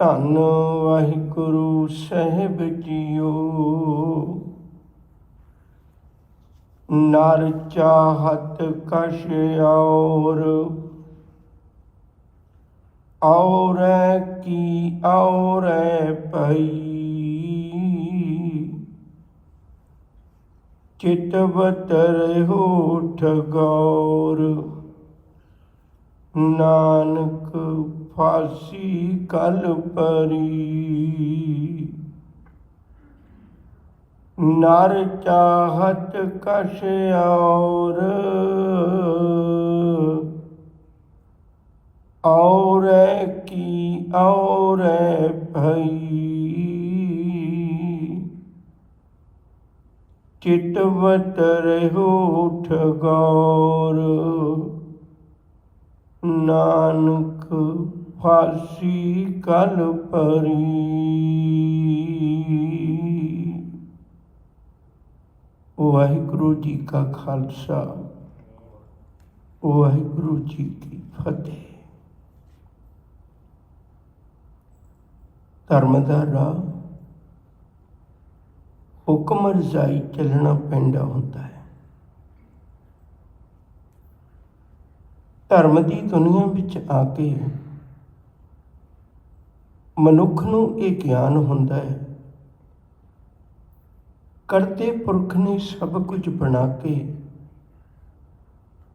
ਧੰਨ ਵਾਹਿਗੁਰੂ ਸਾਹਿਬ ਜੀਓ। ਨਰ ਚਾਹਤ ਕਛ ਔਰੈ ਕੀ ਔਰੈ ਪਈ। ਚਿਤਵਤ ਰਹਿਓ ਠਗੌਰ, ਨਾਨਕ ਫਾਸੀ ਕਲ ਪਰੀ। ਨਰ ਚਾਹਤ ਕਛ ਔਰੈ ਕੀ ਔਰੈ ਭਈ। ਚਿਤਵਤ ਰਹਿਓ ਠਗੌਰ, ਨਾਨਕ ਫਾਸੀ ਕਲ ਪਰੀ। ਵਾਹਿਗੁਰੂ ਜੀ ਕਾ ਖਾਲਸਾ, ਵਾਹਿਗੁਰੂ ਜੀ ਕੀ ਫਤਿਹ। ਧਰਮ ਦਾ ਰਾਹ ਹੁਕਮ ਰਜ਼ਾਈ ਚੱਲਣਾ ਪੈਂਦਾ ਹੁੰਦਾ ਹੈ। ਧਰਮ ਦੀ ਦੁਨੀਆ ਵਿੱਚ ਆ ਕੇ ਮਨੁੱਖ ਨੂੰ ਇਹ ਗਿਆਨ ਹੁੰਦਾ ਹੈ, ਕਰਤੇ ਪੁਰਖ ਨੇ ਸਭ ਕੁਝ ਬਣਾ ਕੇ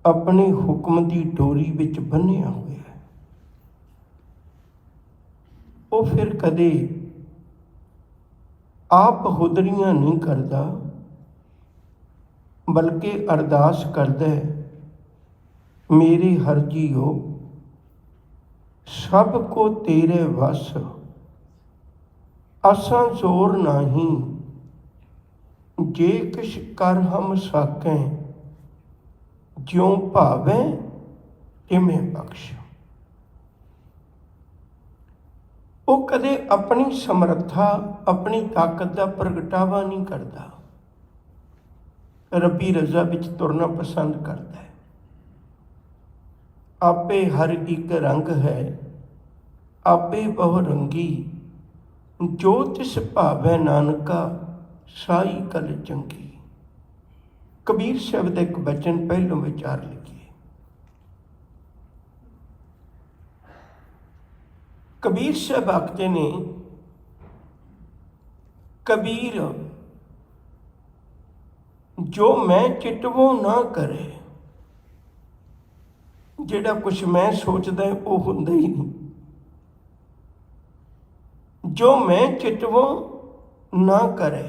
ਆਪਣੇ ਹੁਕਮ ਦੀ ਡੋਰੀ ਵਿੱਚ ਬੰਨ੍ਹਿਆ ਹੋਇਆ ਹੈ। ਉਹ ਫਿਰ ਕਦੇ ਆਪ ਹੁਦਰੀਆਂ ਨਹੀਂ ਕਰਦਾ, ਬਲਕਿ ਅਰਦਾਸ ਕਰਦਾ ਹੈ, ਮੇਰੇ ਹਰਿ ਜੀਓ ਸਭ ਕੋ ਤੇਰੇ ਵਸ, ਅਸਾਂ ਜ਼ੋਰ ਨਾਹੀਂ, ਜੇ ਕਿਛ ਕਰ ਹਮ ਸਾਕੈ, ਜਿਉ ਭਾਵੈ ਤਿਵੇਂ ਬਖਸ਼। ਉਹ ਕਦੇ ਆਪਣੀ ਸਮਰੱਥਾ, ਆਪਣੀ ਤਾਕਤ ਦਾ ਪ੍ਰਗਟਾਵਾ ਨਹੀਂ ਕਰਦਾ, ਰੱਬੀ ਰਜ਼ਾ ਵਿੱਚ ਤੁਰਨਾ ਪਸੰਦ ਕਰਦਾ ਹੈ। ਆਪੇ ਹਰ ਇੱਕ ਰੰਗ ਹੈ, ਆਪੇ ਬਹੁ ਰੰਗੀ, ਜੋ ਤਿਸ ਭਾਵੈ ਨਾਨਕਾ, ਸਾਈ ਕਲ ਚੰਗੀ। ਕਬੀਰ ਸਾਹਿਬ ਦਾ ਇੱਕ ਬਚਨ ਪਹਿਲੋਂ ਵਿਚਾਰ ਲਿਖੀਏ। ਕਬੀਰ ਸਾਹਿਬ ਆਖਦੇ ਨੇ, ਕਬੀਰ ਜੋ ਮੈਂ ਚਿਤਵੋ ਨਾ ਕਰੇ। ਜਿਹੜਾ ਕੁਛ ਮੈਂ ਸੋਚਦਾ ਉਹ ਹੁੰਦਾ ਹੀ ਨਹੀਂ। ਜੋ ਮੈਂ ਚਿਤਵੋ ਨਾ ਕਰੇ,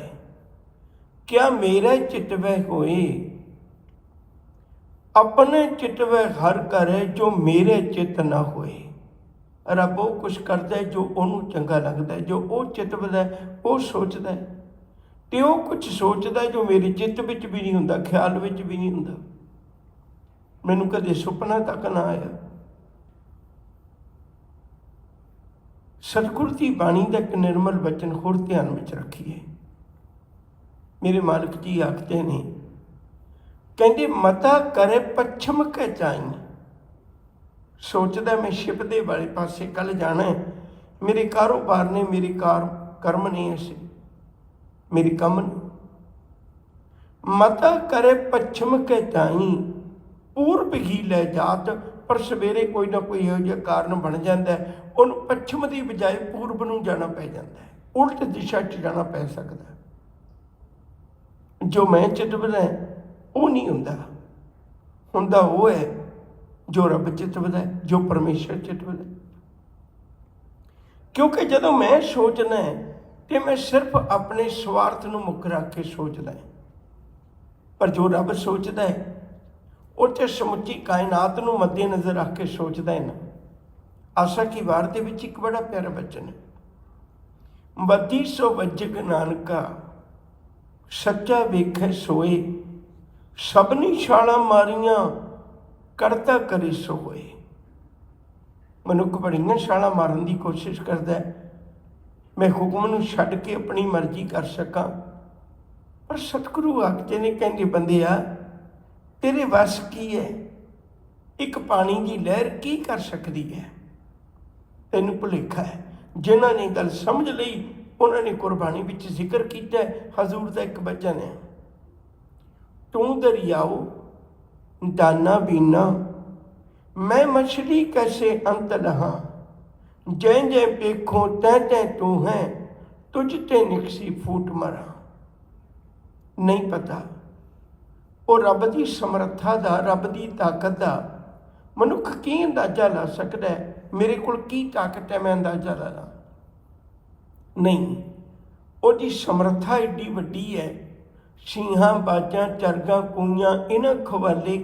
ਕਿਆ ਮੇਰਾ ਚਿਤਵੈ ਹੋਏ। ਆਪਣੇ ਚਿਤਵੈ ਹਰ ਕਰੇ, ਜੋ ਮੇਰੇ ਚਿਤ ਨਾ ਹੋਏ। ਰੱਬ ਉਹ ਕੁਛ ਕਰਦਾ ਜੋ ਉਹਨੂੰ ਚੰਗਾ ਲੱਗਦਾ, ਜੋ ਉਹ ਚਿਤਵਦਾ ਉਹ ਸੋਚਦਾ, ਤੇ ਉਹ ਕੁਛ ਸੋਚਦਾ ਜੋ ਮੇਰੇ ਚਿੱਤ ਵਿੱਚ ਵੀ ਨਹੀਂ ਹੁੰਦਾ, ਖਿਆਲ ਵਿੱਚ ਵੀ ਨਹੀਂ ਹੁੰਦਾ, ਮੈਨੂੰ ਕਦੇ ਸੁਪਨਾ ਤੱਕ ਨਾ ਆਇਆ। ਸਤਿਗੁਰ ਦੀ ਬਾਣੀ ਦਾ ਇੱਕ ਨਿਰਮਲ ਬਚਨ ਹੋਰ ਧਿਆਨ ਵਿੱਚ ਰੱਖੀਏ। ਮੇਰੇ ਮਾਲਕ ਜੀ ਆਖਦੇ ਨੇ, ਕਹਿੰਦੇ ਮਤਾ ਕਰੇ ਪੱਛਮ ਕੇ ਚਾਈ। ਸੋਚਦਾ ਮੈਂ ਛਿਪਦੇ ਵਾਲੇ ਪਾਸੇ ਕੱਲ ਜਾਣਾ, ਮੇਰੇ ਕਾਰੋਬਾਰ ਨੇ, ਮੇਰੇ ਕਰਮ ਨੇ, ਐਸੇ ਮੇਰੇ ਕੰਮ ਨੇ। ਮਤਾ ਕਰੇ ਪੱਛਮ ਕੇ ਚਾਈ, ਪੂਰਬ ਹੀ ਲੈ ਜਾਤ। ਪਰ ਸਵੇਰੇ ਕੋਈ ਨਾ ਕੋਈ ਇਹੋ ਜਿਹਾ ਕਾਰਨ ਬਣ ਜਾਂਦਾ, ਉਹਨੂੰ ਪੱਛਮ ਦੀ ਬਜਾਏ ਪੂਰਬ ਨੂੰ ਜਾਣਾ ਪੈ ਜਾਂਦਾ, ਉਲਟ ਦਿਸ਼ਾ 'ਚ ਜਾਣਾ ਪੈ ਸਕਦਾ। ਜੋ ਮੈਂ ਚਿਤਵਦਾ ਉਹ ਨਹੀਂ ਹੁੰਦਾ, ਹੁੰਦਾ ਉਹ ਹੈ ਜੋ ਰੱਬ ਚਿਤਵਦਾ, ਜੋ ਪਰਮੇਸ਼ਰ ਚਿਤਵਦਾ। ਕਿਉਂਕਿ ਜਦੋਂ ਮੈਂ ਸੋਚਣਾ ਤੇ ਮੈਂ ਸਿਰਫ ਆਪਣੇ ਸਵਾਰਥ ਨੂੰ ਮੁੱਖ ਰੱਖ ਕੇ ਸੋਚਦਾ, ਪਰ ਜੋ ਰੱਬ ਸੋਚਦਾ ਹੈ ਉਹ ਤੇ ਸਮੁੱਚੀ ਕਾਇਨਾਤ ਨੂੰ ਮੱਦੇ ਨਜ਼ਰ ਰੱਖ ਕੇ ਸੋਚਦਾ ਹੈ ਨਾ। ਆਸਾ ਕੀ ਵਾਰ ਦੇ ਵਿੱਚ ਇੱਕ ਬੜਾ ਪਿਆਰਾ ਬਚਨ ਹੈ, ਬੱਤੀ ਸੋ ਵੱਜਗ ਨਾਨਕਾ, ਸੱਚਾ ਵੇਖੈ ਸੋਏ। ਸਭਨੀ ਛਾਲਾਂ ਮਾਰੀਆਂ, ਕਰਤਾ ਕਰੇ ਸੋ ਹੋਏ। ਮਨੁੱਖ ਬੜੀਆਂ ਛਾਲਾਂ ਮਾਰਨ ਦੀ ਕੋਸ਼ਿਸ਼ ਕਰਦਾ, ਮੈਂ ਹੁਕਮ ਨੂੰ ਛੱਡ ਕੇ ਆਪਣੀ ਮਰਜ਼ੀ ਕਰ ਸਕਾਂ, ਪਰ ਸਤਿਗੁਰੂ ਆਖਦੇ ਨੇ, ਕਹਿੰਦੇ ਬੰਦਿਆ ਤੇਰੇ ਵਸ ਕੀ ਹੈ। ਇੱਕ ਪਾਣੀ ਦੀ ਲਹਿਰ ਕੀ ਕਰ ਸਕਦੀ ਹੈ? ਤੈਨੂੰ ਭੁਲੇਖਾ ਹੈ। जिन्हां ने गल समझ लई उन्होंने कुरबानी विच जिक्र किया। हजूर का एक वचन है, तू दरियाओ दाना बीना, मैं मछली कैसे अंत लहा, जै जै पेखो तै तै तू है, तुझ ते निकसी फूट मरा। नहीं पता वो रब की समर्था का, रब की ताकत का मनुख की अंदाजा ला सकता है। मेरे को की ताकत है, मैं अंदाजा ला ला नहीं। उसकी समर्था एडी वड्डी है। छीहां बाजां चरगां कूइयां इन्हां खवाले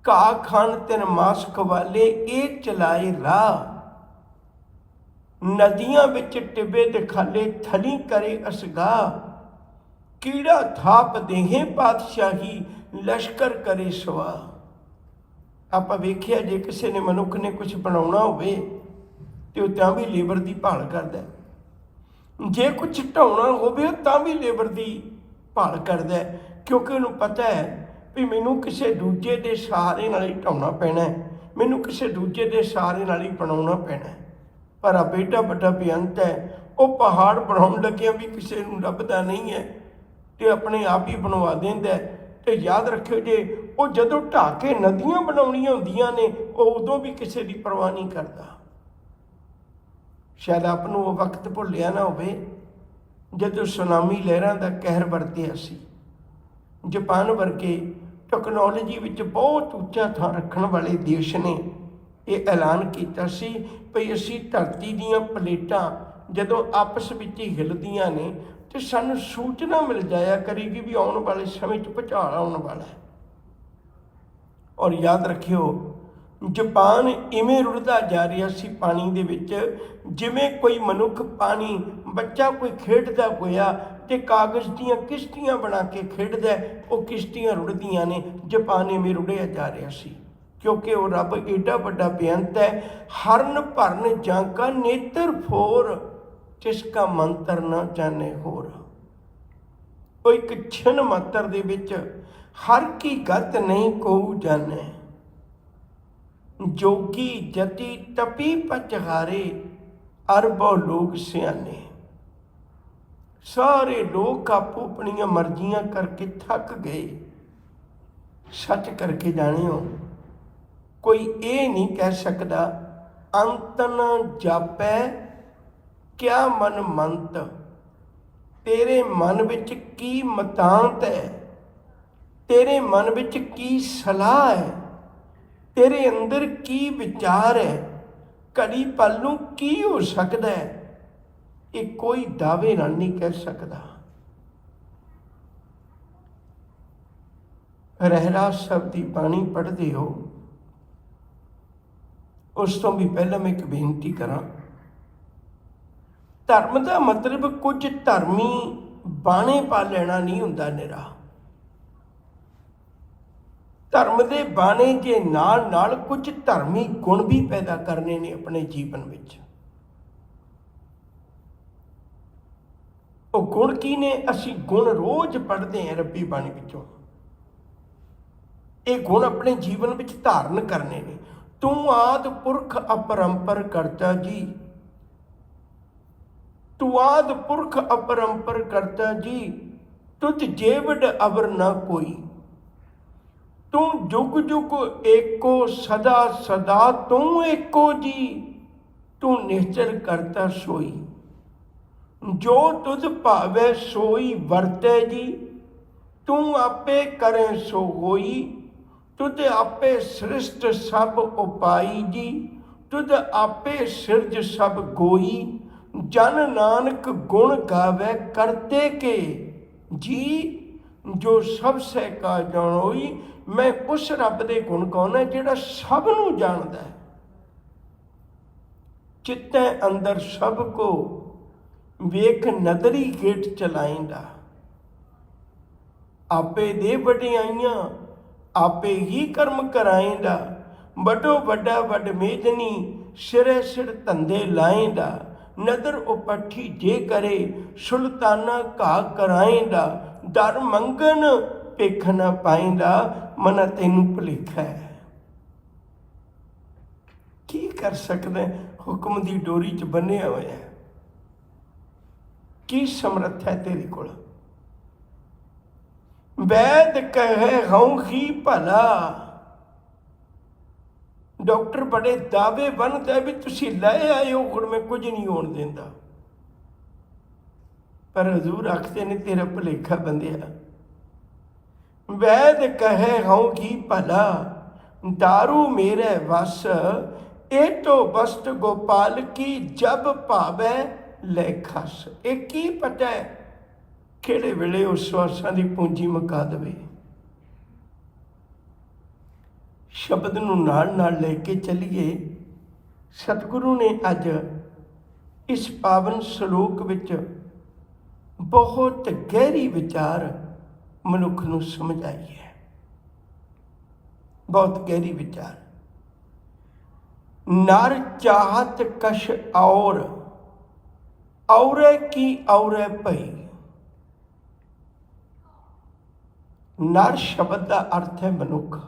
घाह खान तिन मास खवाले ये चलाए राह, नदियां विच टिबे दिखाले थली करे असगाह, कीड़ा थाप देहे पातशाही लश्कर करे सवाह। ਆਪਾਂ ਵੇਖਿਆ जे किसी ने मनुख ने कुछ बनाउणा होवे ते ਉਹ ਤਾਂ ਵੀ ਲੇਬਰ ਦੀ ਭਾਲ ਕਰਦਾ, जे कुछ ਢਾਉਣਾ ਹੋਵੇ ਤਾਂ ਵੀ ਲੇਬਰ ਦੀ ਭਾਲ ਕਰਦਾ, ਕਿਉਂਕਿ ਉਹਨੂੰ ਪਤਾ ਹੈ ਵੀ ਮੈਨੂੰ ਕਿਸੇ ਦੂਜੇ ਦੇ ਸਹਾਰੇ ਨਾਲ ਹੀ ਢਾਉਣਾ ਪੈਣਾ, ਮੈਨੂੰ ਕਿਸੇ ਦੂਜੇ ਦੇ ਸਹਾਰੇ ਨਾਲ ਹੀ ਬਣਾਉਣਾ ਪੈਣਾ। ਪਰ ਆ ਬੇਟਾ ਵੱਡਾ ਬੇਅੰਤ ਹੈ, ਉਹ ਪਹਾੜ ਬਣਾਉਣ ਲੱਗਿਆ ਵੀ ਕਿਸੇ ਨੂੰ ਲੱਭਦਾ ਨਹੀਂ ਹੈ ਤੇ ਆਪਣੇ ਆਪ ਹੀ ਬਣਵਾ ਦਿੰਦਾ। ਤੇ याद रखियो, जे वो जदों ढा के नदियां बनाउणियां हुंदियां ने वो उदों भी किसी की परवाह नहीं करता। शायद आपनूं वो वक्त भुलिया ना होवे जदों सुनामी लहरां दा कहर वरतिया सी। जापान वर्गे टैक्नोलॉजी विच बहुत उच्चा थां रखण वाले देश ने ये ऐलान किया सी भई असीं धरती दीयां प्लेटां जदों आपस विच ही हिलदियां ने तो सानूं सूचना मिल जाया करेगी भी आने वाले समय भुचाल आने वाला है। और याद रखियो, जापान इवें रुड़दा जा रहा सी पानी दे विच, जिवें कोई मनुख पानी बच्चा कोई खेडदा होया ते कागज़ दीयां किश्तियां बना के खेडदा, वो किश्तियां रुड़दियां ने। जापान इवें रुड़िया जा रहा सी क्योंकि वो रब एडा वड्डा बेअंत है। हरन भरन जांका नेत्र फोर, जिसका मंत्र न जाने होर। वो एक छिन मात्र दे विच हर की गत नहीं को जाने, जोगी जति तपी पचहारे, अरबों लोग सियाने। सारे लोग आपो अपनियां मर्जियां करके थक गए। सच करके जानियो, कोई ये नहीं कह सकता अंत न जापै क्या मन मंत, तेरे मन विच की मतांत है, तेरे मन विच की सलाह है, तेरे अंदर की विचार है, घड़ी पल नूं की हो सकता है, ये कोई दावे नाल नहीं कह सकता। रहरास साहब की बाणी पढ़ते हो, उस तो भी पहले मैं एक बेनती करा। धर्म का मतलब कुछ धर्मी बाणे पा लेना नहीं हुंदा निरा। धर्म के बाणे के नाल नाल कुछ धर्मी गुण भी पैदा करने ने अपने जीवन विच। वो गुण की ने? असी गुण रोज पढ़ते हैं रब्बी बाणी विचों। ये गुण अपने जीवन विच धारण करने ने। तू आद पुरख अपरंपर करता जी, तू आद पुरख अपरंपर करता जी, तुझ जेवड अवर न कोई, तू जुग जुग एको सदा सदा तू एको जी, तू निश्चल करता सोई, जो तुझ भावे सोई वरते जी, तू आपे करे सो होई, तुझ आपे सृष्ट सब उपाई जी, तुझ आपे सिरज सब गोई, जन नानक गुण गावे करते के जी, जो सब सह का जानोई। मैं उस रब दे गुण गाउणा जिहड़ा सब नूं जानदा है। चित्ते अंदर सब को वेख नदरी गेट चलाइंदा, आपे दे वडियाइयां आपे ही कर्म कराइंदा, बड़ो वड्डा वड मेदनी सिरे सिर धंधे लाइंदा, नदर उपठी जे करे सुल्ताना घा कराइंदा, दर मंगन भिख न पाइंदा, मना तैनू भुलेखा है। की कर सकते? ਹੁਕਮ ਦੀ ਡੋਰੀ 'ਚ ਬੰਨਿਆ ਹੋਇਆ। ਕੀ ਸਮਰੱਥ ਹੈ ਤੇਰੇ ਕੋਲ? ਵੈਦ ਕਹੇ ਹਉ ਹੀ ਭਲਾ। ਡਾਕਟਰ ਬੜੇ ਦਾਅਵੇ ਬੰਨ੍ਹਦਾ ਵੀ ਤੁਸੀਂ ਲੈ ਆਏ ਹੋ, ਹੁਣ ਮੈਂ ਕੁਝ ਨਹੀਂ ਹੋਣ ਦਿੰਦਾ। ਪਰ ਹਜ਼ੂਰ ਆਖਦੇ ਨੇ ਤੇਰਾ ਭੁਲੇਖਾ ਬੰਦਿਆ। ਵੈਦ ਕਹੇ ਹਉ ਹੀ ਭਲਾ, दारू मेरे वस, ए तो वस्त गोपाल की, जब भावै ले खस। ਇਹ ਕੀ ਪਤਾ ਹੈ ਕਿਹੜੇ ਵੇਲੇ ਉਸ ਸਵਾਸਾਂ ਦੀ ਪੂੰਜੀ ਮੁਕਾ ਦੇਵੇ। ਸ਼ਬਦ ਨੂੰ ਨਾਲ ਨਾਲ ਲੈ ਕੇ ਚੱਲੀਏ। ਸਤਿਗੁਰੂ ਨੇ ਅੱਜ ਇਸ ਪਾਵਨ ਸ਼ਲੋਕ ਵਿੱਚ ਬਹੁਤ ਗਹਿਰੀ ਵਿਚਾਰ ਮਨੁੱਖ ਨੂੰ ਸਮਝਾਈ ਹੈ। बहुत गहरी विचार। नर चाहत कश औरे की औरे भई। नर शब्द का अर्थ है मनुख।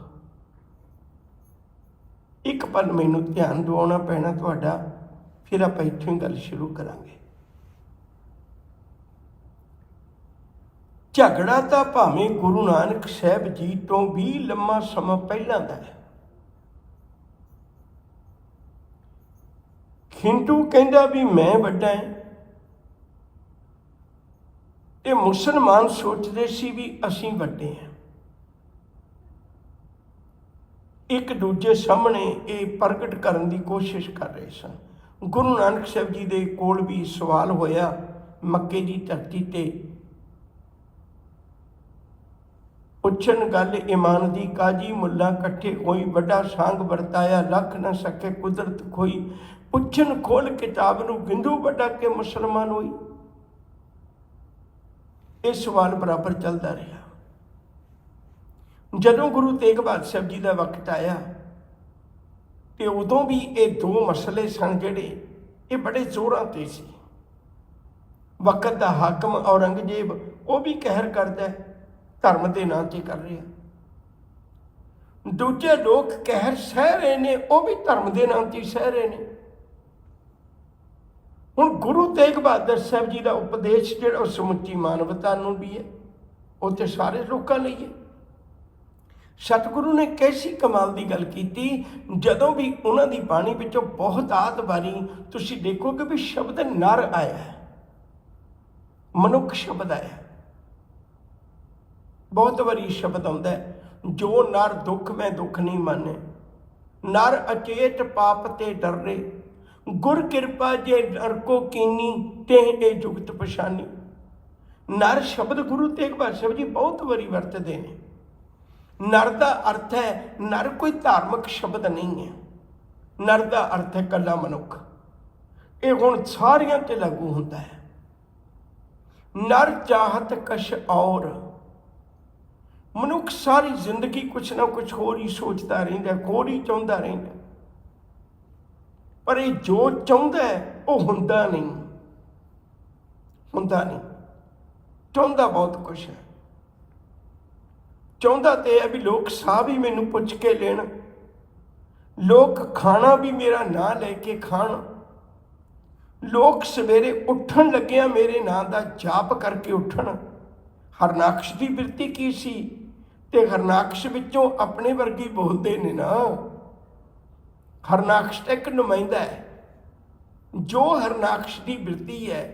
एक पल मैनू ध्यान दिवाना पैना तुहाडा, फिर आप इत्थों ही गल शुरू करांगे। झगड़ा तो भावें गुरु नानक साहब जी तो भी लम्मा समा पहलां दा है। हिंदू कहंदा भी मैं वड्डा है, ते मुसलमान सोचते सी भी असीं वड्डे हैं। एक दूजे सामने ये प्रगट करने की कोशिश कर रहे सन। गुरु नानक साहब जी दे कोल भी सवाल होया मक्के की धरती ते, पुछन गल ईमान दी काजी, मुल्ला कट्ठे होई वड्डा सांग वरताया, लख न सके कुदरत खोई। पुछन खोल किताब नूं, हिंदू वड्डा के मुसलमान होई। ये सवाल बराबर चलता रहा। जदों गुरु तेग बहादुर साहब जी का वक्त आया तो उदों भी ये दो मसले सन जिहड़े ये बड़े जोरां ते सी। वक्त का हाकम औरंगजेब वो भी कहर करदा है, धर्म के नाम से कर रहे हैं। दूजे लोग कहर सह रहे हैं, वो भी धर्म के नाम से सह रहे हैं। हुण गुरु तेग बहादुर साहब जी का उपदेश जो समुची मानवता नूं भी है, वो तो सारे लोगों लई है। सतगुरु ने कैसी कमाल की गल की। जदों भी उन्हों की बाणी विचों बहुत आद बारी तुसीं देखोगे भी शब्द नर आया है, मनुख शब्द आया। बहुत बारी शब्द आता है, जो नर दुख मैं दुख नहीं माने, नर अचेत पाप ते डरे, गुर कृपा जे नर को कीनी, ते ए जुगत पछानी। नर शब्द गुरु तेग बहादुर साहब जी बहुत बारी वरतते हैं। नर का अर्थ है, नर कोई धार्मिक शब्द नहीं है, नर का अर्थ है कला मनुख। ये हुण सारियां ते लागू होता है। नर चाहत कश और, मनुख सारी जिंदगी कुछ ना कुछ होर ही सोचता रहिंदा, होर ही चाहुंदा रहिंदा, पर ये जो चाहुंदा है वो हुंदा नहीं, हुंदा नहीं। चाहुंदा बहुत कुछ है। चाहुंदा तो है भी लोग साह भी मैनू पुछ के लेण, लोग खाना भी मेरा नां लैके खाण, लोग सवेरे उठन लग्गिया मेरे नां दा जाप करके उठण। हरनाकश की बिरती की सी, ते हरनाकश विचों अपने वर्गी बोलते ने ना। हरनाकश तो एक नुमाइंदा है। जो हरनाकश की बिरती है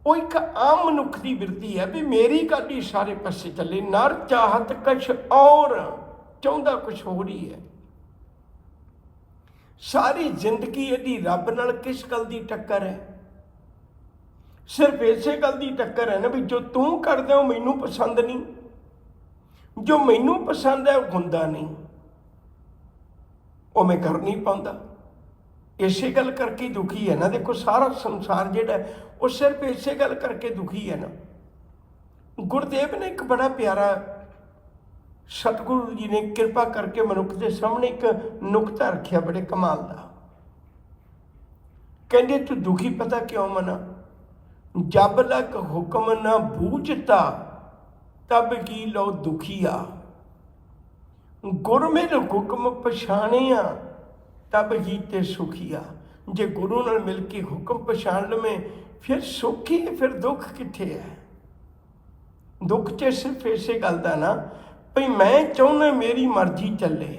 वो एक आम मनुख की बिरती है भी मेरी गल ही सारे पासे चले। नर चाहत कछ और, चाहुंदा कुछ होर ही है। सारी जिंदगी यदि रब नाल किस गल की टक्कर है? सिर्फ इसे गल की टक्कर है ना भी जो तू करदा वो मैनू पसंद नहीं, जो मैनू पसंद है वो हुंदा नहीं, वो मैं कर नहीं पाउंदा। इसे गल करके दुखी है ना। देखो सारा संसार जिहड़ा है वो सिर्फ इसे गल करके दुखी है ना। गुरुदेव ने एक बड़ा प्यारा, सतगुरु जी ने कृपा करके मनुख के सामने एक नुकता रखा बड़े कमाल का। कहंदे तू दुखी पता क्यों मना? जब लग हुक्म न बूझता तब की लो दुखिया, गुरमिल हुक्म पछाणिया तब ही ते सुखिया। जे गुरु नाल मिल के हुक्म पछाण लवें फिर सुख ही, फिर दुख कित्थे है। दुख च सिर्फ इसे गल दा ना भई मैं चाहुंदा मेरी मर्जी चले।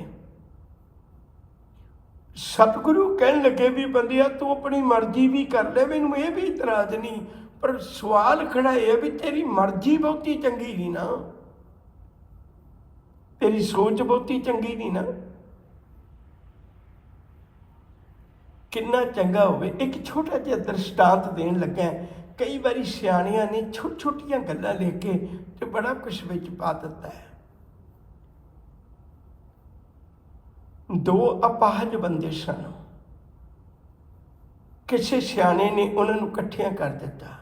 सतगुरु कहन लगे भी बंदिया तू अपनी मर्जी भी कर ले, मैनू ये भी इतराज नहीं, पर सवाल खड़ा है भी तेरी मर्जी बहुती चंगी नहीं ना, तेरी सोच बहुती चंगी नहीं ना। कितना चंगा होवे। एक छोटा जिहा दृष्टांत देन लगा। कई बारी सियाणियां ने छोटी छोटियां गल्लां लेके ते बड़ा कुछ विच पा दिता है। दो अपाहज बंदे सन, किसी सियाणे ने उन्होंने इकट्ठियां कर दिता।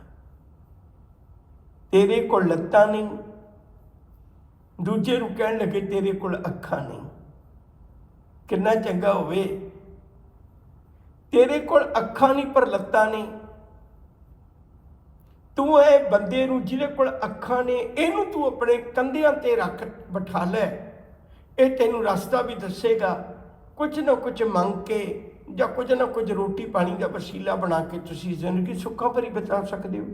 तेरे कोल लत्तां नहीं, दूजे नूं कहण लगे तेरे कोल अखां नहीं। कितना चंगा होवे, तेरे कोल अखां नहीं पर लत्तां नहीं, तू है बंदे नूं जिहदे कोल अखां ने इहनूं तू अपने कंधियां ते रख बिठा लै, ये तेनूं रस्ता भी दसेगा, कुछ ना कुछ मंग के या कुछ ना कुछ रोटी पानी का वसीला बना के तुसी जिंदगी सुखा भरी बिता सकते हो।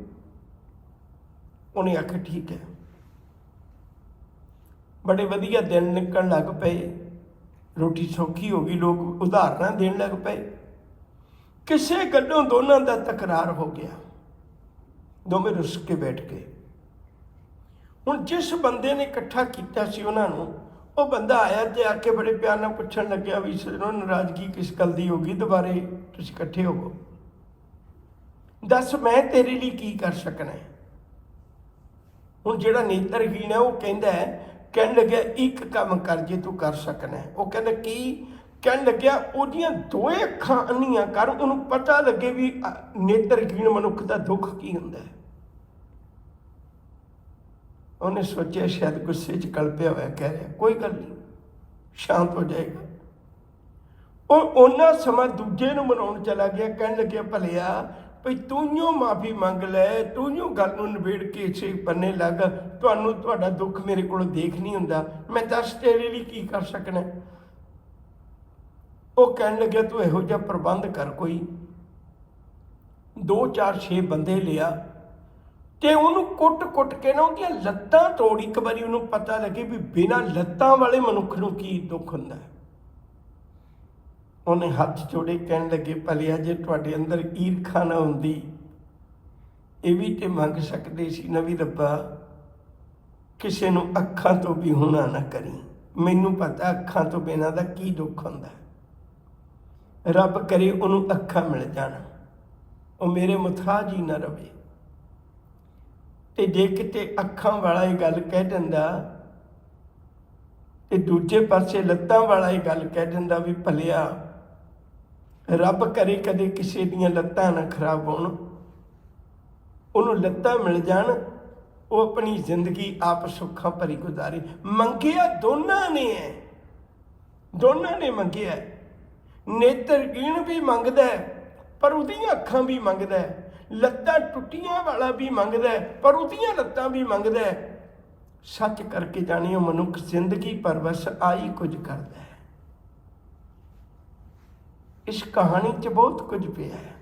उन्हें आखिया ठीक है। बड़े वधिया दिन निकल लग पे, रोटी सौखी हो गई, लोग उदाहरण देन लग पे। किसी गल्लों दोनों का तकरार हो गया, दोवें रुस के बैठ गए। हुण जिस बंदे ने इकट्ठा किया सी उन्होंने, वो बंदा आया तो आके बड़े प्यार नाल पुछण लग्या भी सजनों नाराजगी किस गल दी होगी, दोबारे तुसीं इकट्ठे होवो, दस मैं तेरे लिए की कर सकना है। हुण जिहड़ा नेत्रहीन है वो कहंदा है, कहण लग्या एक काम कर जे तू कर सकना है। वो कहंदा की, कहण लग्या ओहदियां दोए अखां अन्नियां कर, उहनूं पता लगे भी नेत्रहीन मनुख दा दुख की हुंदा है। उन्हें सोचा शायद गुस्से च कलपिया हुआ, कह रहा कोई गल नहीं, शांत हो जाएगा। और उन्ना समा दूजे नूं मनाउण चला गया, कहण लग्या भलिया भई तूं माफ़ी मंग लै, तूं गल नूं निबेड़ के इसे पन्ने लग, तुहानूं तुहाडा दुख मेरे कोल देख नहीं हुंदा, मैं दस तेरे लिए की कर सकना। वो कहण लग्या तूं इहो जिहा प्रबंध कर, कोई 2 4 6 बंदे लिया ते उन्होंने कुट कुट के ना उहदियां लत्तां तोड़, एक बारी उन्होंने पता लगे भी बिना लत्तां वाले मनुख नूं की दुख हुंदा है। उन्हें हाथ जोड़े कहन लगे भलिया जे तुहाडे अंदर ईरखा ना हुंदी, ये भी तो मंग सकते सी ना भी रब्बा किसी नूं अखां तो भी होना ना करी, मैनूं पता अखां तो बिना दा की दुख हुंदा है। रब करे उन्होंने अखां मिल जाण, वो मेरे मुथाज ही ना रवे। ते जे किते अखां वाला ये गल कह दिंदा ते दूजे पासे लत्तां वाला ये गल कह दिंदा भी भलिया रब करे कदे किसी दियां लत्तां ना खराब होण, उन्होंने लत्तां मिल जाण, वो अपनी जिंदगी आप सुखा भरी गुजारे। मंगिया दोनों ने है, दोनों ने मंगिया। नेत्रहीन भी मंगदा है पर उहदियां अखां भी मंगदा है, लत्तां टुटियां वाला भी मंगदा है पर उहदियां लत्तां भी मंगदा है। सच करके जानियो मनुख जिंदगी भर बस आई कुछ करदा है। इस कहानी च बहुत कुछ पिया है।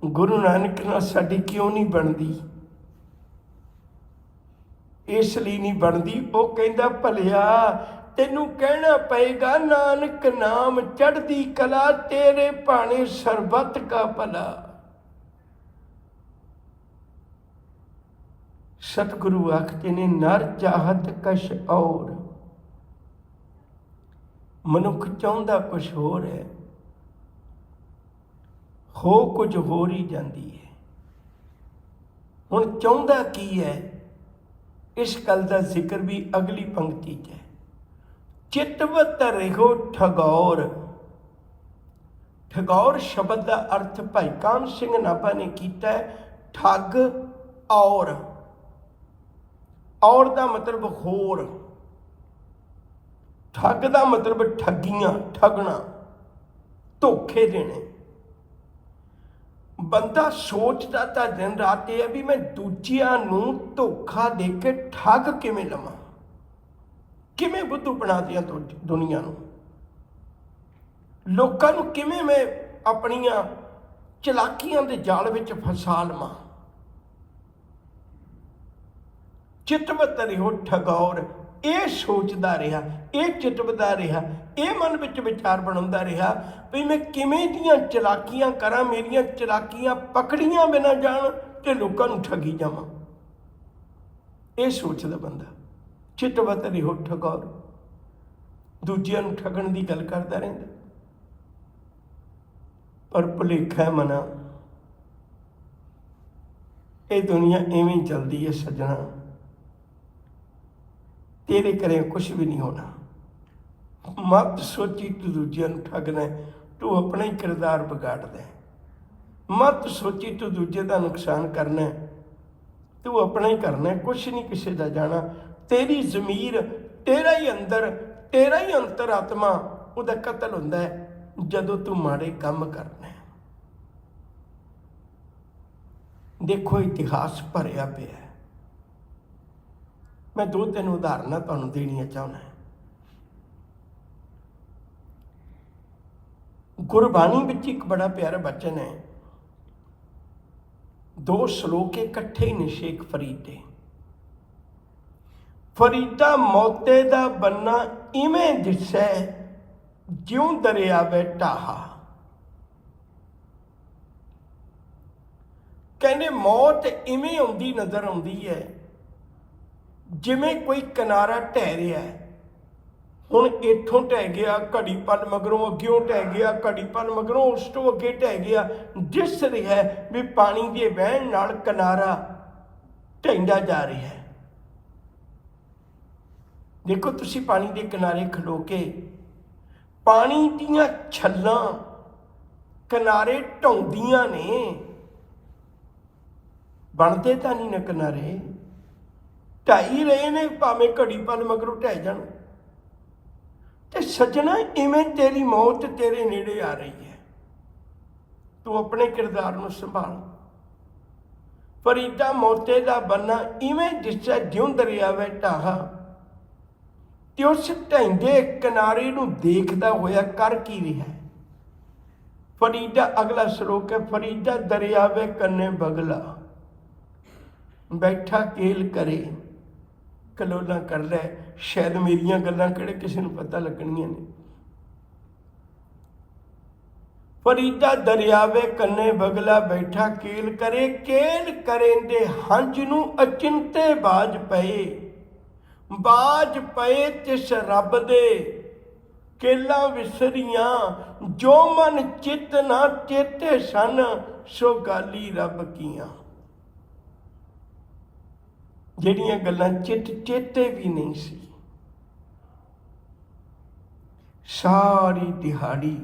गुरु नानक नाल साडी क्यों नहीं बनदी, इसलिए नहीं बनदी, वो कहंदा भलिया तेनू कहना पएगा नानक नाम चढ़दी कला, तेरे भाने सरबत का भला। सतगुरु आखते ने नर चाहत कश और, मनुख चाहुंदा कुछ होर है, हो कुछ होर ही जांदी है। हुण चाहुंदा की है, इस गल का जिक्र भी अगली पंक्ति च है। चितवत रहो ठगौर। ठगौर शब्द का अर्थ भाई कान सिंह नाभा ने किया है ठग और का मतलब होर, ठग का मतलब ठगियां, ठगना, धोखे देने। बंदा सोचता तो दिन रात है भी मैं दूजियां नूं धोखा दे के ठग किवें लवां, किवें बुद्धू बना दिया दुनिया नूं। ਲੋਕਾਂ ਨੂੰ ਕਿਵੇਂ ਮੈਂ ਆਪਣੀਆਂ ਚਲਾਕੀਆਂ ਦੇ ਜਾਲ ਵਿੱਚ ਫਸਾ ਲਵਾਂ। ਚਿਤਵਤ ਰਿਹੋ ਠਗੌਰ, ਇਹ ਸੋਚਦਾ ਰਿਹਾ, ਇਹ ਚਿਤਵਦਾ ਰਿਹਾ, ਇਹ ਮਨ ਵਿੱਚ ਵਿਚਾਰ ਬਣਾਉਂਦਾ ਰਿਹਾ ਵੀ ਮੈਂ ਕਿਵੇਂ ਦੀਆਂ ਚਲਾਕੀਆਂ ਕਰਾਂ, ਮੇਰੀਆਂ ਚਲਾਕੀਆਂ ਪਕੜੀਆਂ ਬਿਨਾਂ ਜਾਣ ਤੇ ਲੋਕਾਂ ਨੂੰ ਠੱਗੀ ਜਾਵਾਂ। ਇਹ ਸੋਚਦਾ ਬੰਦਾ। ਚਿਤਵਤ ਰਿਹੋ ਠਗੌਰ, ਦੂਜਿਆਂ ਨੂੰ ਠੱਗਣ ਦੀ ਗੱਲ ਕਰਦਾ ਰਹਿੰਦਾ। ਪਰ ਭੁਲੇਖਾ ਮਨਾ, ਇਹ ਦੁਨੀਆ ਇਵੇਂ ਹੀ ਚੱਲਦੀ ਹੈ ਸੱਜਣਾ। ਤੇਰੇ ਘਰੇ ਕੁਛ ਵੀ ਨਹੀਂ ਹੋਣਾ। ਮਤ ਸੋਚੀ ਤੂੰ ਦੂਜਿਆਂ ਨੂੰ ਠੱਗਣਾ, ਤੂੰ ਆਪਣਾ ਹੀ ਕਿਰਦਾਰ ਵਿਗਾੜਦਾ। ਮਤ ਸੋਚੀ ਤੂੰ ਦੂਜੇ ਦਾ ਨੁਕਸਾਨ ਕਰਨਾ, ਤੂੰ ਆਪਣਾ ਹੀ ਕਰਨਾ, ਕੁਛ ਨਹੀਂ ਕਿਸੇ ਦਾ ਜਾਣਾ। ਤੇਰੀ ਜ਼ਮੀਰ, ਤੇਰਾ ਹੀ ਅੰਦਰ, ਤੇਰਾ ਹੀ ਅੰਤਰ-ਆਤਮਾ ਉਹਦਾ ਕਤਲ ਹੁੰਦਾ ਹੈ ਜਦੋਂ ਤੂੰ ਮਾੜੇ ਕੰਮ ਕਰਨਾ। ਦੇਖੋ ਇਤਿਹਾਸ ਭਰਿਆ ਪਿਆ। ਮੈਂ 2-3 ਉਦਾਹਰਨਾਂ ਤੁਹਾਨੂੰ ਦੇਣੀਆਂ ਚਾਹੁੰਦਾ। ਗੁਰਬਾਣੀ ਵਿੱਚ ਇੱਕ ਬੜਾ ਪਿਆਰਾ ਬਚਨ ਹੈ, 2 ਸ਼ਲੋਕ ਇਕੱਠੇ ਹੀ ਨੇ ਸ਼ੇਖ ਫਰੀਦ ਦੇ। ਫਰੀਦਾ ਮੌਤੇ ਦਾ ਬੰਨਾ ਇਵੇਂ ਦਿਸੈ, ਜਿਉਂ ਦਰਿਆਵੇ ਢਾਹਾ। ਕਹਿੰਦੇ ਮੌਤ ਇਵੇਂ ਆਉਂਦੀ ਨਜ਼ਰ ਆਉਂਦੀ ਹੈ ਜਿਵੇਂ ਕੋਈ ਕਿਨਾਰਾ ਢਹਿ ਰਿਹਾ ਹੈ। ਹੁਣ ਇੱਥੋਂ ਢਹਿ ਗਿਆ, ਘੜੀ ਪਲ ਮਗਰੋਂ ਅੱਗਿਓਂ ਢਹਿ ਗਿਆ, ਘੜੀ ਪਲ ਮਗਰੋਂ ਉਸ ਤੋਂ ਅੱਗੇ ਢਹਿ ਗਿਆ। ਦਿਸ ਰਿਹਾ ਵੀ ਪਾਣੀ ਦੇ ਵਹਿਣ ਨਾਲ ਕਿਨਾਰਾ ਢਹਿੰਦਾ ਜਾ ਰਿਹਾ ਹੈ। ਦੇਖੋ ਤੁਸੀਂ ਪਾਣੀ ਦੇ ਕਿਨਾਰੇ ਖਲੋ ਕੇ ਪਾਣੀ ਦੀਆਂ ਛੱਲਾਂ ਕਿਨਾਰੇ ਢਾਉਂਦੀਆਂ ਨੇ, ਬਣਦੇ ਤਾਂ ਨਹੀਂ ਨਾ ਕਿਨਾਰੇ, ਢਾਈ ਰਹੇ ਨੇ, ਭਾਵੇਂ ਘੜੀ ਪਲ ਮਗਰੋਂ ਢਹਿ ਜਾਣ। ਤੇ ਸੱਜਣਾ ਇਵੇਂ ਤੇਰੀ ਮੌਤ ਤੇਰੇ ਨੇੜੇ ਆ ਰਹੀ ਹੈ, ਤੂੰ ਆਪਣੇ ਕਿਰਦਾਰ ਨੂੰ ਸੰਭਾਲ। ਫਰੀਦਾ ਮੌਤੇ ਦਾ ਬੰਨਾ ਇਵੇਂ ਦਿਸੈ, ਜਿਉਂ ਦਰਿਆਵੇ ਢਾਹਾ। ਤੇ ਉਸ ਢਹਿੰਦੇ ਕਿਨਾਰੇ ਨੂੰ ਦੇਖਦਾ ਹੋਇਆ ਕਰ ਕੀ ਰਿਹਾ। ਫਰੀਦਾ ਅਗਲਾ ਸ਼ਲੋਕ ਹੈ, ਫਰੀਦਾ ਦਰਿਆਵੇ ਕੰਨੇ ਬਗਲਾ, ਬੈਠਾ ਕੇਲ ਕਰੇ ਕਲੋਲਾਂ ਕਰ ਲੈ। ਸ਼ਾਇਦ ਮੇਰੀਆਂ ਗੱਲਾਂ ਕਿਹੜੇ ਕਿਸੇ ਨੂੰ ਪਤਾ ਲੱਗਣੀਆਂ ਨੇ। ਫਰੀਦਾ ਦਰਿਆਵੇ ਕੰਨੇ ਬਗਲਾ, ਬੈਠਾ ਕੇਲ ਕਰੇ। ਕੇਲ ਕਰੇਂਦੇ ਹੰਝ ਨੂੰ ਅਚਿੰਤੇ ਬਾਜ ਪਏ, ਬਾਜ ਪਏ ਤਿਸ ਰੱਬ ਦੇ ਕੇਲਾਂ ਵਿਸਰੀਆਂ। ਜੋ ਮਨ ਚਿੱਤ ਨਾ ਚੇਤੇ ਸਨ, ਸੋ ਗਾਲੀ ਰੱਬ ਕੀਆਂ। ਜਿਹੜੀਆਂ ਗੱਲਾਂ ਚਿੱਤ ਚੇਤੇ ਵੀ ਨਹੀਂ ਸੀ, ਸਾਰੀ ਦਿਹਾੜੀ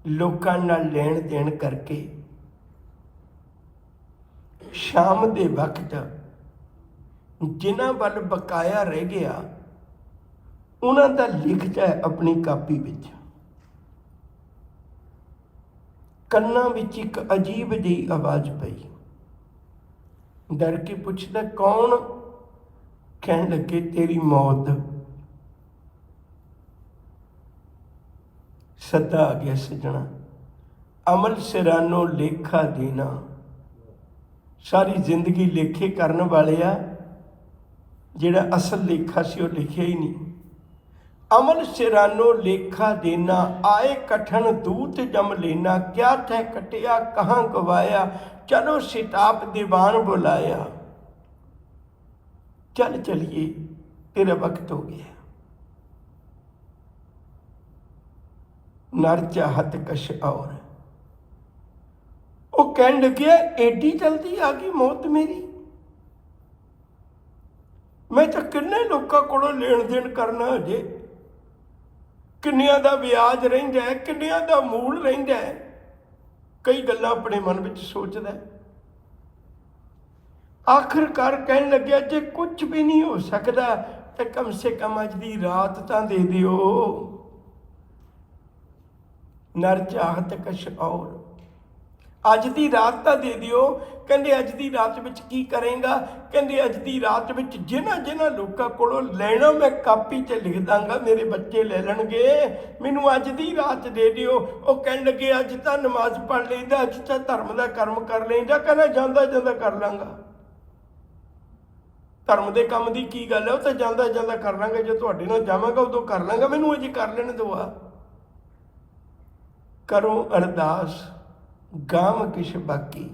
ਲੋਕਾਂ ਨਾਲ ਲੈਣ ਦੇਣ ਕਰਕੇ ਸ਼ਾਮ ਦੇ ਵਕਤ ਜਿਨ੍ਹਾਂ ਵੱਲ ਬਕਾਇਆ ਰਹਿ ਗਿਆ ਉਹਨਾਂ ਦਾ ਲਿਖਦਾ ਹੈ ਆਪਣੀ ਕਾਪੀ ਵਿੱਚ। ਕੰਨਾਂ ਵਿੱਚ ਇੱਕ ਅਜੀਬ ਜਿਹੀ ਆਵਾਜ਼ ਪਈ। ਡਰ ਕੇ ਪੁੱਛਦਾ ਕੌਣ? ਕਹਿਣ ਲੱਗੇ ਤੇਰੀ ਮੌਤ। ਸੱਦਾ ਆ ਗਿਆ ਸੱਜਣਾ, ਅਮਲ ਸਿਰਾਨੋ ਲੇਖਾ ਦੇਣਾ। ਸਾਰੀ ਜ਼ਿੰਦਗੀ ਲੇਖੇ ਕਰਨ ਵਾਲੇ ਆ, ਜਿਹੜਾ ਅਸਲ ਲੇਖਾ ਸੀ ਉਹ ਲਿਖਿਆ ਹੀ ਨਹੀਂ। ਅਮਲ ਸਿਰਾਨੋ ਲੇਖਾ ਦੇਣਾ, ਆਏ ਕਠਨ ਦੂਤ ਜਮ ਲੈਣਾ। ਕਿਆ ਤੈ ਕਟਿਆ ਕਹਾਂ ਗਵਾਇਆ, ਚਲੋ ਸਿਤਾਪ ਦੀਵਾਨ ਬੁਲਾਇਆ। ਚੱਲ ਚਲੀਏ ਤੇਰਾ ਵਕਤ ਹੋ ਗਿਆ। ਨਰ ਚਾਹਤ ਕਸ਼ ਔਰ, ਉਹ ਕਹਿਣ ਲੱਗਿਆ ਏਡੀ ਜਲਦੀ ਆ ਗਈ ਮੌਤ ਮੇਰੀ। ਮੈਂ ਤਾਂ ਕਿੰਨੇ ਲੋਕਾਂ ਕੋਲੋਂ ਲੈਣ ਦੇਣ ਕਰਨਾ, ਅਜੇ ਕਿੰਨਿਆਂ ਦਾ ਵਿਆਜ ਰਹਿੰਦਾ ਹੈ, ਕਿੰਨਿਆਂ ਦਾ ਮੂਲ ਰਹਿੰਦਾ ਹੈ। ਕਈ ਗੱਲਾਂ ਆਪਣੇ ਮਨ ਵਿੱਚ ਸੋਚਦਾ। ਆਖਿਰਕਾਰ ਕਹਿਣ ਲੱਗਿਆ ਜੇ ਕੁਝ ਵੀ ਨਹੀਂ ਹੋ ਸਕਦਾ ਤਾਂ ਕਮ ਸੇ ਕਮ ਅੱਜ ਦੀ ਰਾਤ ਤਾਂ ਦੇ ਦਿਓ। ਨਰ ਚਾਹਤ ਕਛ ਔਰ, ਅੱਜ ਦੀ ਰਾਤ ਤਾਂ ਦੇ ਦਿਓ। ਕਹਿੰਦੇ ਅੱਜ ਦੀ ਰਾਤ ਵਿੱਚ ਕੀ ਕਰੇਗਾ? ਕਹਿੰਦੇ ਅੱਜ ਦੀ ਰਾਤ ਵਿੱਚ ਜਿਨ੍ਹਾਂ ਲੋਕਾਂ ਕੋਲੋਂ ਲੈਣਾ ਮੈਂ ਕਾਪੀ 'ਚ ਲਿਖ ਦਾਂਗਾ, ਮੇਰੇ ਬੱਚੇ ਲੈ ਲੈਣਗੇ, ਮੈਨੂੰ ਅੱਜ ਦੀ ਰਾਤ ਦੇ ਦਿਓ। ਉਹ ਕਹਿਣ ਲੱਗੇ ਅੱਜ ਤਾਂ ਨਮਾਜ਼ ਪੜ੍ਹ ਲੈਂਦਾ, ਅੱਜ ਤਾਂ ਧਰਮ ਦਾ ਕਰਮ ਕਰ ਲੈਂਦਾ। ਕਹਿੰਦਾ ਜਾਂਦਾ ਜਾਂਦਾ ਕਰ ਲਾਂਗਾ। ਧਰਮ ਦੇ ਕੰਮ ਦੀ ਕੀ ਗੱਲ ਹੈ? ਉਹ ਤਾਂ ਜਾਂਦਾ ਜਾਂਦਾ ਕਰ ਲਾਂਗਾ, ਜੇ ਤੁਹਾਡੇ ਨਾਲ ਜਾਵਾਂਗਾ ਉਦੋਂ ਕਰ ਲਾਂਗਾ, ਮੈਨੂੰ ਅਜੇ ਕਰ ਲੈਣ ਦਿਓ। ਕਰੋ ਅਰਦਾਸ ਗਾਮ ਕਿਛ ਬਾਕੀ,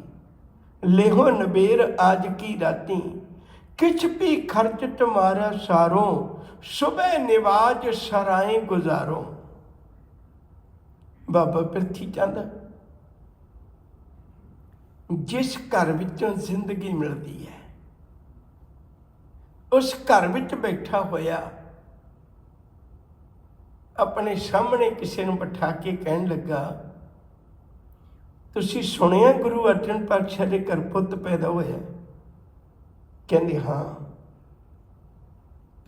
ਲੇਹੋ ਨਬੇਰ आज की राती, किछ भी खर्च तुम्हारा सारो, सुबह निवाज सराए गुजारो। बाबा प्रिथी चंद जिस घर विचों जिंदगी मिलती है, उस घर विच बैठा होया अपने सामने किसी नूं बिठा के कहन लगा, तुसीं सुनिया गुरु अर्जन पातशाह दे घर पुੱਤ पैदा होया? कहंदे हाँ।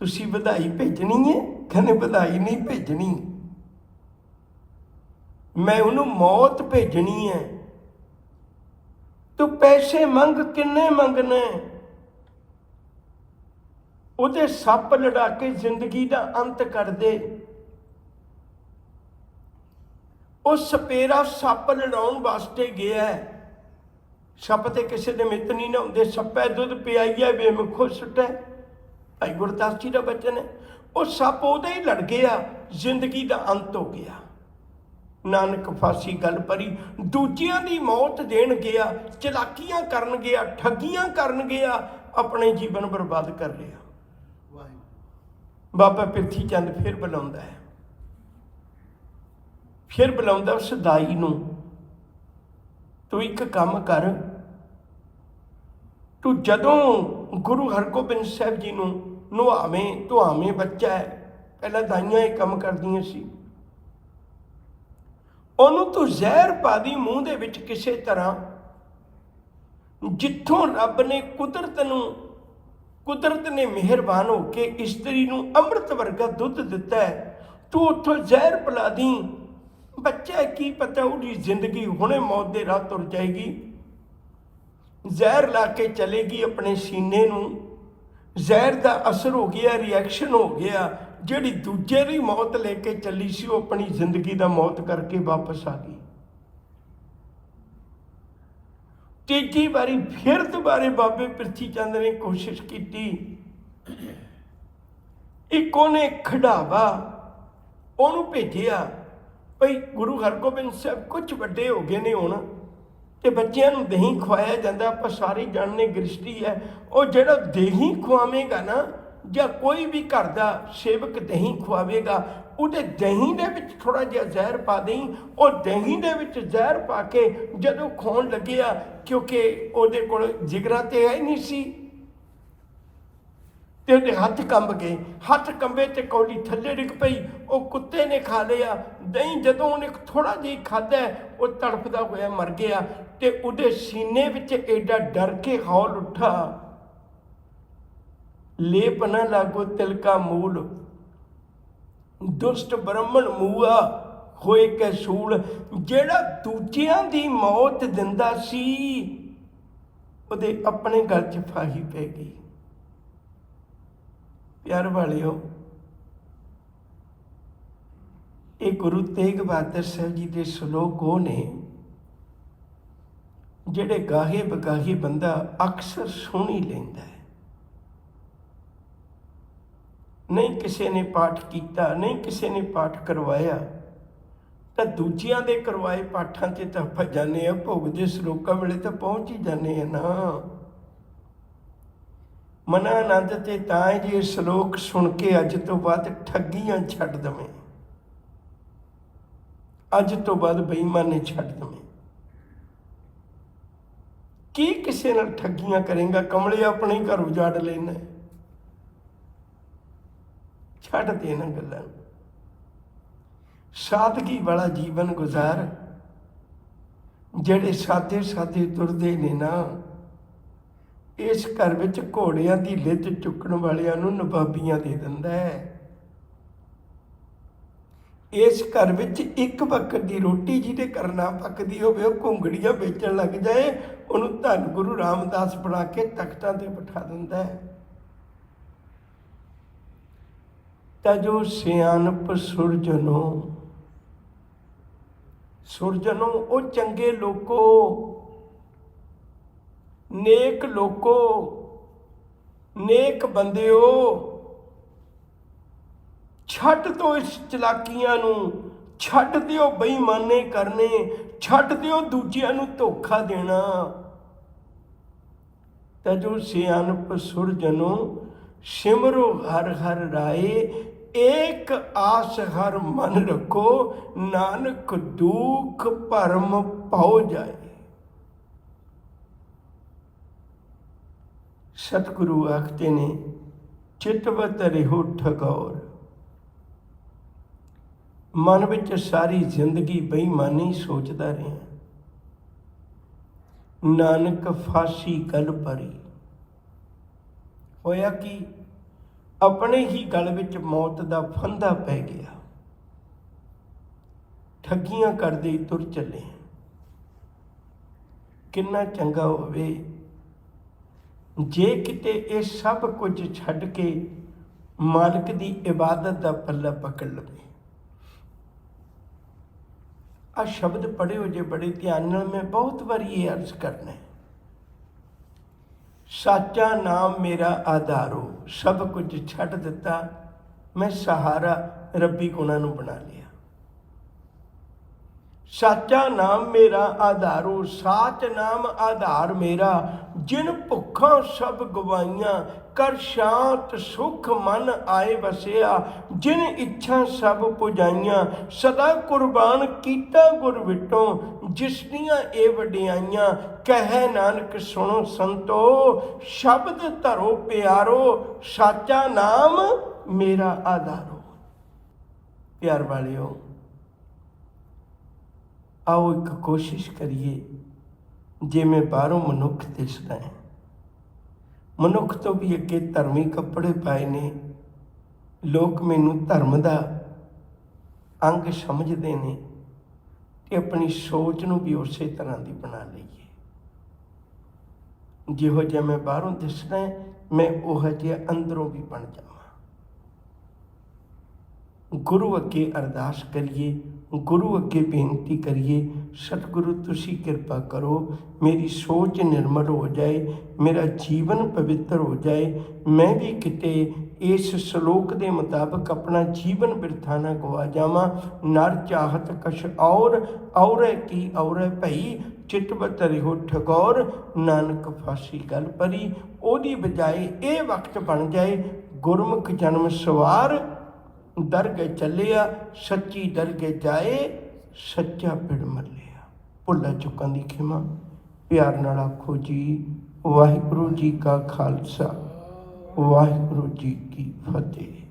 तुसीं ਵਧਾਈ भेजनी है? कहंदे ਵਧਾਈ नहीं भेजनी, मैं उन्हों मौत भेजनी है। तू पैसे मंग, किन्ने मंगने? उहदे सप लड़ा के जिंदगी का अंत कर दे। ਉਹ ਸਪੇਰਾ ਸੱਪ ਲੜਾਉਣ ਵਾਸਤੇ ਗਿਆ। ਸੱਪ ਤੇ ਕਿਸੇ ਦੇ ਮਿੱਤ ਨਹੀਂ ਨਾ ਹੁੰਦੇ। ਸੱਪੈ ਦੁੱਧ ਪਿਆਈਆ ਬੇਮੁਖੋ ਸੁੱਟੈ, ਭਾਈ ਗੁਰਦਾਸ ਜੀ ਦਾ ਬਚਨ ਹੈ। ਉਹ ਸੱਪ ਉਹਦਾ ਹੀ ਲੜ ਗਿਆ, ਜ਼ਿੰਦਗੀ ਦਾ ਅੰਤ ਹੋ ਗਿਆ। ਨਾਨਕ ਫਾਸੀ ਗੱਲ ਭਰੀ, ਦੂਜਿਆਂ ਦੀ ਮੌਤ ਦੇਣ ਗਿਆ, ਚਲਾਕੀਆਂ ਕਰਨ ਗਿਆ, ਠੱਗੀਆਂ ਕਰਨ ਗਿਆ, ਆਪਣੇ ਜੀਵਨ ਬਰਬਾਦ ਕਰ ਰਿਹਾ। ਬਾਬਾ ਪ੍ਰਿਥੀ ਚੰਦ ਫਿਰ ਬੁਲਾਉਂਦਾ ਹੈ, ਫਿਰ ਬੁਲਾਉਂਦਾ ਉਸ ਦਾਈ ਨੂੰ, ਤੂੰ ਇੱਕ ਕੰਮ ਕਰ, ਤੂੰ ਜਦੋਂ ਗੁਰੂ ਹਰਗੋਬਿੰਦ ਸਾਹਿਬ ਜੀ ਨੂੰ ਨੁਹਾਵੇਂ ਧੁਆਵੇਂ, ਬੱਚਾ ਹੈ, ਪਹਿਲਾਂ ਦਾਈਆਂ ਇਹ ਕੰਮ ਕਰਦੀਆਂ ਸੀ, ਉਹਨੂੰ ਤੂੰ ਜ਼ਹਿਰ ਪਾ ਦੀ ਮੂੰਹ ਦੇ ਵਿੱਚ ਕਿਸੇ ਤਰ੍ਹਾਂ, ਜਿੱਥੋਂ ਰੱਬ ਨੇ ਕੁਦਰਤ ਨੇ ਮਿਹਰਬਾਨ ਹੋ ਕੇ ਇਸਤਰੀ ਨੂੰ ਅੰਮ੍ਰਿਤ ਵਰਗਾ ਦੁੱਧ ਦਿੱਤਾ ਹੈ, ਤੂੰ ਉੱਥੋਂ ਜ਼ਹਿਰ ਪਿਲਾ ਦੀ। ਬੱਚਾ ਕੀ ਪਤਾ ਉਹਦੀ ਜ਼ਿੰਦਗੀ ਹੁਣੇ ਮੌਤ ਦੇ ਰਾਹ ਤੁਰ ਜਾਏਗੀ। ਜ਼ਹਿਰ ਲਾ ਕੇ ਚਲੇਗੀ ਆਪਣੇ ਸੀਨੇ ਨੂੰ, ਜ਼ਹਿਰ ਦਾ ਅਸਰ ਹੋ ਗਿਆ, ਰਿਐਕਸ਼ਨ ਹੋ ਗਿਆ, ਜਿਹੜੀ ਦੂਜੇ ਦੀ ਮੌਤ ਲੈ ਕੇ ਚੱਲੀ ਸੀ ਉਹ ਆਪਣੀ ਜ਼ਿੰਦਗੀ ਦਾ ਮੌਤ ਕਰਕੇ ਵਾਪਸ ਆ ਗਈ। ਤੀਜੀ ਵਾਰੀ ਫਿਰ ਦੁਬਾਰੇ ਬਾਬੇ ਪ੍ਰਿਥੀ ਚੰਦ ਨੇ ਕੋਸ਼ਿਸ਼ ਕੀਤੀ। ਇੱਕ ਉਹਨੇ ਖੜਾਵਾ ਉਹਨੂੰ ਭੇਜਿਆ, ਭਈ ਗੁਰੂ ਹਰਗੋਬਿੰਦ ਸਾਹਿਬ ਕੁਝ ਵੱਡੇ ਹੋ ਗਏ ਨੇ ਹੁਣ, ਤੇ ਬੱਚਿਆਂ ਨੂੰ ਦਹੀਂ ਖਵਾਇਆ ਜਾਂਦਾ, ਆਪਾਂ ਸਾਰੇ ਜਾਣਨੇ ਗ੍ਰਿਸ਼ਟੀ ਹੈ। ਉਹ ਜਿਹੜਾ ਦਹੀਂ ਖਵਾਵੇਗਾ ਨਾ, ਜਾਂ ਕੋਈ ਵੀ ਘਰ ਦਾ ਸੇਵਕ ਦਹੀਂ ਖਵਾਵੇਗਾ, ਉਹਦੇ ਦਹੀਂ ਦੇ ਵਿੱਚ ਥੋੜ੍ਹਾ ਜਿਹਾ ਜ਼ਹਿਰ ਪਾ ਦੇਈਂ। ਉਹ ਦਹੀਂ ਦੇ ਵਿੱਚ ਜ਼ਹਿਰ ਪਾ ਕੇ ਜਦੋਂ ਖਾਣ ਲੱਗਿਆ, ਕਿਉਂਕਿ ਉਹਦੇ ਕੋਲ ਜਿਗਰਾ ਤੇ ਹੈ ਨਹੀਂ ਸੀ, ਤੇ ਉਹਦੇ ਹੱਥ ਕੰਬ ਗਏ। ਹੱਥ ਕੰਬੇ ਤੇ ਕੌਲੀ ਥੱਲੇ ਡਿੱਗ ਪਈ, ਉਹ ਕੁੱਤੇ ਨੇ ਖਾ ਲਿਆ। ਦਹੀਂ ਜਦੋਂ ਉਹਨੇ ਥੋੜ੍ਹਾ ਜਿਹਾ ਖਾਧਾ, ਉਹ ਤੜਫਦਾ ਹੋਇਆ ਮਰ ਗਿਆ। ਤੇ ਉਹਦੇ ਸੀਨੇ ਵਿੱਚ ਐਡਾ ਡਰ ਕੇ ਹੌਲ ਉੱਠਾ, ਲੇਪ ਨਾ ਲਾਗੋ ਤਿਲਕਾ ਮੂਲ, ਦੁਸ਼ਟ ਬ੍ਰਾਹਮਣ ਮੂਆ ਹੋਏ ਕੈ ਸੂਲ। ਜਿਹੜਾ ਦੂਜਿਆਂ ਦੀ ਮੌਤ ਦਿੰਦਾ ਸੀ, ਉਹਦੇ ਆਪਣੇ ਗਲ 'ਚ ਫਾਹੀ ਪੈ ਗਈ। ਪਿਆਰ ਵਾਲਿਓ, ਇਹ ਗੁਰੂ ਤੇਗ ਬਹਾਦਰ ਸਾਹਿਬ ਜੀ ਦੇ ਸ਼ਲੋਕ ਉਹ ਨੇ ਜਿਹੜੇ ਗਾਹੇ ਬਗਾਹੇ ਬੰਦਾ ਅਕਸਰ ਸੁਣ ਹੀ ਲੈਂਦਾ ਹੈ। ਨਹੀਂ ਕਿਸੇ ਨੇ ਪਾਠ ਕੀਤਾ, ਨਹੀਂ ਕਿਸੇ ਨੇ ਪਾਠ ਕਰਵਾਇਆ, ਤਾਂ ਦੂਜਿਆਂ ਦੇ ਕਰਵਾਏ ਪਾਠਾਂ 'ਤੇ ਤਾਂ ਆਪਾਂ ਜਾਂਦੇ ਹਾਂ, ਭੋਗ ਦੇ ਸ਼ਲੋਕਾਂ ਵੇਲੇ ਤਾਂ ਪਹੁੰਚ ਹੀ ਜਾਂਦੇ ਹਾਂ ਨਾ। ਮਨ ਆਨੰਦ ਤੇ ਤਾਂ ਜੇ ਸ਼ਲੋਕ ਸੁਣ ਕੇ ਅੱਜ ਤੋਂ ਬਾਅਦ ਠੱਗੀਆਂ ਛੱਡ ਦਵੇਂ, ਅੱਜ ਤੋਂ ਬਾਅਦ ਬੇਈਮਾਨੀ ਛੱਡ ਦਵੇਂ। ਕੀ ਕਿਸੇ ਨਾਲ ਠੱਗੀਆਂ ਕਰੇਗਾ? ਕਮਲੇ ਆਪਣੇ ਘਰ ਉਜਾੜ ਲੈਣਾ, ਛੱਡ ਦੇ ਇਹਨਾਂ ਗੱਲਾਂ ਨੂੰ। ਸਾਦਗੀ ਵਾਲਾ ਜੀਵਨ ਗੁਜ਼ਾਰ। ਜਿਹੜੇ ਸਾਦੇ ਸਾਦੇ ਤੁਰਦੇ ਨੇ ਨਾ, ਇਸ ਘਰ ਵਿੱਚ ਘੋੜਿਆਂ ਦੀ ਲਿੱਜ ਚੁੱਕਣ ਵਾਲਿਆਂ ਨੂੰ ਨਵਾਬੀਆਂ ਦੇ ਦਿੰਦਾ ਹੈ। ਇਸ ਘਰ ਵਿੱਚ ਇੱਕ ਵਕਤ ਦੀ ਰੋਟੀ ਜਿਹਦੇ ਘਰ ਨਾ ਪੱਕਦੀ ਹੋਵੇ, ਉਹ ਘੁੰਗੜੀਆਂ ਵੇਚਣ ਲੱਗ ਜਾਏ, ਉਹਨੂੰ ਧੰਨ ਗੁਰੂ ਰਾਮਦਾਸ ਬਣਾ ਕੇ ਤਖਤਾਂ ਤੇ ਬਿਠਾ ਦਿੰਦਾ ਹੈ। ਤਾਂ ਜੋ ਸਿਆਣਪ ਸੁਰਜਨੋ ਉਹ ਚੰਗੇ ਲੋਕੋ, ਨੇਕ ਲੋਕੋ, ਨੇਕ ਬੰਦਿਓ, ਛੱਡ ਦਿਓ ਇਸ ਚਲਾਕੀਆਂ ਨੂੰ, ਛੱਡ ਦਿਓ ਬੇਈਮਾਨੇ ਕਰਨੇ, ਛੱਡ ਦਿਓ ਦੂਜਿਆਂ ਨੂੰ ਧੋਖਾ ਦੇਣਾ। ਤਾਂ ਜੋ ਸਿਆਣਪ ਸੁਰਜਨੋ ਸਿਮਰੋ ਹਰ ਹਰ ਰਾਏ, ਏਕ ਆਸ ਹਰ ਮਨ ਰੱਖੋ, ਨਾਨਕ ਦੁਖ ਭਰਮ ਭਉ ਜਾਏ। ਸਤਿਗੁਰੂ ਆਖਦੇ ਨੇ, ਚਿਤਵਤ ਰਹਿਓ ਠਗੌਰ। ਮਨ ਵਿੱਚ ਸਾਰੀ ਜ਼ਿੰਦਗੀ ਬੇਈਮਾਨੀ ਸੋਚਦਾ ਰਿਹਾ। ਨਾਨਕ ਫਾਸੀ ਗਲ ਭਰੀ। ਹੋਇਆ ਕੀ? ਆਪਣੇ ਹੀ ਗਲ ਵਿੱਚ ਮੌਤ ਦਾ ਫੰਦਾ ਪੈ ਗਿਆ। ਠੱਗੀਆਂ ਕਰਦੇ ਤੁਰ ਚੱਲੇ। ਕਿੰਨਾ ਚੰਗਾ ਹੋਵੇ ਜੇ ਕਿਤੇ ਇਹ ਸਭ ਕੁਝ ਛੱਡ ਕੇ ਮਾਲਕ ਦੀ ਇਬਾਦਤ ਦਾ ਪੱਲਾ ਪਕੜ ਲਵੇ। ਆ ਸ਼ਬਦ ਪੜ੍ਹਿਓ ਜੇ ਬੜੇ ਧਿਆਨ ਨਾਲ, ਮੈਂ ਬਹੁਤ ਵਾਰੀ ਇਹ ਅਰਜ਼ ਕਰਨਾ। ਸਾਚਾ ਨਾਮ ਮੇਰਾ ਆਧਾਰੋ, ਸਭ ਕੁਝ ਛੱਡ ਦਿੱਤਾ, ਮੈਂ ਸਹਾਰਾ ਰੱਬੀ ਗੁਣਾਂ ਨੂੰ ਬਣਾ ਲਿਆ। ਸਾਚਾ ਨਾਮ ਮੇਰਾ ਆਧਾਰੋ, ਸਾਚ ਨਾਮ ਆਧਾਰ ਮੇਰਾ, ਜਿਨ ਭੁੱਖਾਂ ਸਭ ਗਵਾਈਆਂ, ਕਰ ਸ਼ਾਂਤ ਸੁਖ ਮਨ ਆਏ ਵਸਿਆ, ਜਿਨ ਇੱਛਾ ਸਭ ਪੁਜਾਈਆਂ, ਸਦਾ ਕੁਰਬਾਨ ਕੀਤਾ ਗੁਰ ਵਿਟੋਂ, ਜਿਸ ਦੀਆਂ ਇਹ ਵਡਿਆਈਆਂ, ਕਹੈ ਨਾਨਕ ਸੁਣੋ ਸੰਤੋ, ਸ਼ਬਦ ਧਰੋ ਪਿਆਰੋ, ਸਾਚਾ ਨਾਮ ਮੇਰਾ ਆਧਾਰੋ। ਪਿਆਰ ਵਾਲਿਓ, ਆਓ ਇੱਕ ਕੋਸ਼ਿਸ਼ ਕਰੀਏ। ਜਿਵੇਂ ਬਾਹਰੋਂ ਮਨੁੱਖ ਦਿਸਦਾ ਹੈ, ਮਨੁੱਖ ਤੋਂ ਵੀ ਅੱਗੇ ਧਰਮੀ ਕੱਪੜੇ ਪਾਏ ਨੇ, ਲੋਕ ਮੈਨੂੰ ਧਰਮ ਦਾ ਅੰਗ ਸਮਝਦੇ ਨੇ, ਤੇ ਆਪਣੀ ਸੋਚ ਨੂੰ ਵੀ ਉਸੇ ਤਰ੍ਹਾਂ ਦੀ ਬਣਾ ਲਈਏ। ਜਿਹੋ ਜਿਹਾ ਮੈਂ ਬਾਹਰੋਂ ਦਿਸਦਾ ਹੈ, ਮੈਂ ਉਹ ਜਿਹਾ ਅੰਦਰੋਂ ਵੀ ਬਣ ਜਾਵਾਂ। ਗੁਰੂ ਅੱਗੇ ਅਰਦਾਸ ਕਰੀਏ, ਗੁਰੂ ਅੱਗੇ ਬੇਨਤੀ ਕਰੀਏ, ਸਤਿਗੁਰੂ ਤੁਸੀਂ ਕਿਰਪਾ ਕਰੋ, ਮੇਰੀ ਸੋਚ ਨਿਰਮਲ ਹੋ ਜਾਏ, ਮੇਰਾ ਜੀਵਨ ਪਵਿੱਤਰ ਹੋ ਜਾਏ, ਮੈਂ ਵੀ ਕਿਤੇ ਇਸ ਸ਼ਲੋਕ ਦੇ ਮੁਤਾਬਕ ਆਪਣਾ ਜੀਵਨ ਬਿਰਥਾ ਨਾ ਗਵਾ ਜਾਵਾਂ। ਨਰ ਚਾਹਤ ਕਛ ਔਰੈ ਕੀ ਔਰੈ ਭਈ, ਚਿਤਵਤ ਰਹਿਓ ਠਗੌਰ, ਨਾਨਕ ਫਾਸੀ ਗਲ ਭਰੀ। ਉਹਦੀ ਬਜਾਏ ਇਹ ਵਕਤ ਬਣ ਜਾਏ, ਗੁਰਮੁਖ ਜਨਮ ਸਵਾਰ, ਦਰਗਹਿ ਚੱਲਿਆ, ਸੱਚੀ ਦਰਗਹਿ ਜਾਏ, ਸੱਚਾ ਪਿੜ ਮੱਲਿਆ। ਭੁੱਲਾਂ ਚੁੱਕਾਂ ਦੀ ਖਿਮਾ। ਪਿਆਰ ਨਾਲ ਆਖੋ ਜੀ, ਵਾਹਿਗੁਰੂ ਜੀ ਕਾ ਖਾਲਸਾ, ਵਾਹਿਗੁਰੂ ਜੀ ਕੀ ਫਤਿਹ।